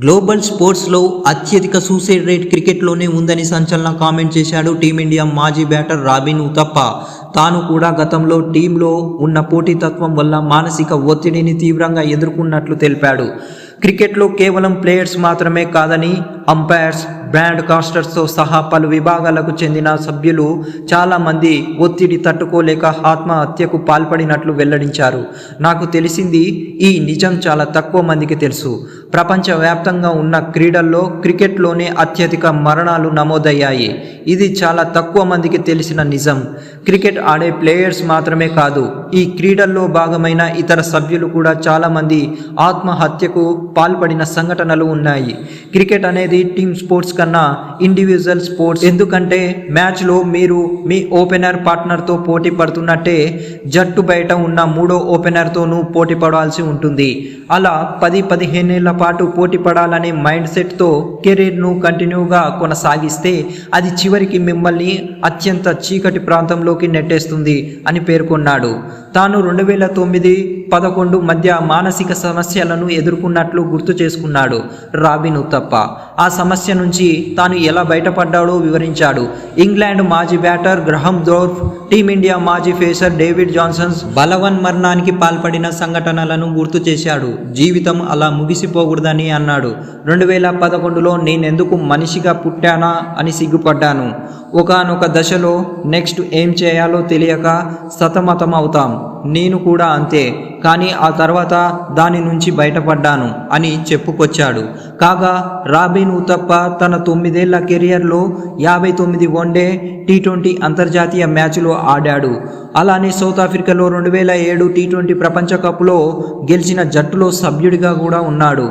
Global స్పోర్ట్స్లో అత్యధిక suicide rate క్రికెట్లోనే ఉందని సంచలన కామెంట్ చేశాడు టీమిండియా మాజీ బ్యాటర్ రాబిన్ ఉతప్ప. తాను కూడా గతంలో టీంలో ఉన్న పోటీతత్వం వల్ల మానసిక ఒత్తిడిని తీవ్రంగా ఎదుర్కొన్నట్లు తెలిపాడు. క్రికెట్లో కేవలం ప్లేయర్స్ మాత్రమే కాదని అంపైర్స్, బ్రాండ్ కాస్టర్స్తో సహా పలు విభాగాలకు చెందిన సభ్యులు చాలామంది ఒత్తిడి తట్టుకోలేక ఆత్మహత్యకు పాల్పడినట్లు వెల్లడించారు. నాకు తెలిసింది ఈ నిజం చాలా తక్కువ మందికి తెలుసు. ప్రపంచవ్యాప్తంగా ఉన్న క్రీడల్లో క్రికెట్లోనే అత్యధిక మరణాలు నమోదయ్యాయి. ఇది చాలా తక్కువ మందికి తెలిసిన నిజం. క్రికెట్ ఆడే ప్లేయర్స్ మాత్రమే కాదు, ఈ క్రీడల్లో భాగమైన ఇతర సభ్యులు కూడా చాలామంది ఆత్మహత్యకు పాల్పడిన సంఘటనలు ఉన్నాయి. క్రికెట్ అనేది టీమ్ స్పోర్ట్స్ కన్నా ఇండివిజువల్ స్పోర్ట్స్. ఎందుకంటే మ్యాచ్లో మీరు మీ ఓపెనర్ పార్ట్నర్తో పోటీ పడుతున్నట్టే జట్టు బయట ఉన్న మూడో ఓపెనర్తోనూ పోటీ పడాల్సి ఉంటుంది. అలా 10-15 ఏళ్ల పాటు పోటీ పడాలనే మైండ్ సెట్తో కెరీర్ను కంటిన్యూగా కొనసాగిస్తే అది చివరికి మిమ్మల్ని అత్యంత చీకటి ప్రాంతంలోకి నెట్టేస్తుంది అని పేర్కొన్నాడు. తాను 2009-11 మధ్య మానసిక సమస్యలను ఎదుర్కొన్నట్లు గుర్తు చేసుకున్నాడు రాబిన్ ఉతప్ప. ఆ సమస్య నుంచి తాను ఎలా బయటపడ్డాడో వివరించాడు. ఇంగ్లాండ్ మాజీ బ్యాటర్ గ్రహం డ్రోర్ఫ్, టీమిండియా మాజీ పేసర్ డేవిడ్ జాన్సన్స్ బలవన్ మరణానికి పాల్పడిన సంఘటనలను గుర్తు చేశాడు. జీవితం అలా ముగిసిపోకూడదని అన్నాడు. 2011లో నేనెందుకు మనిషిగా పుట్టానా అని సిగ్గుపడ్డాను. ఒకానొక దశలో నెక్స్ట్ ఏం చేయాలో తెలియక సతమతం అవుతాం. నేను కూడా అంతే. కానీ ఆ తర్వాత దాని నుంచి బయటపడ్డాను అని చెప్పుకొచ్చాడు. కాగా రాబిన్ ఉతప్ప తన 9 ఏళ్ల కెరియర్లో 59 వన్డే, టీ20 అంతర్జాతీయ మ్యాచ్లు ఆడాడు. అలానే సౌత్ ఆఫ్రికాలో 2007 టీ20 ప్రపంచ కప్లో గెలిచిన జట్టులో సభ్యుడిగా కూడా ఉన్నాడు.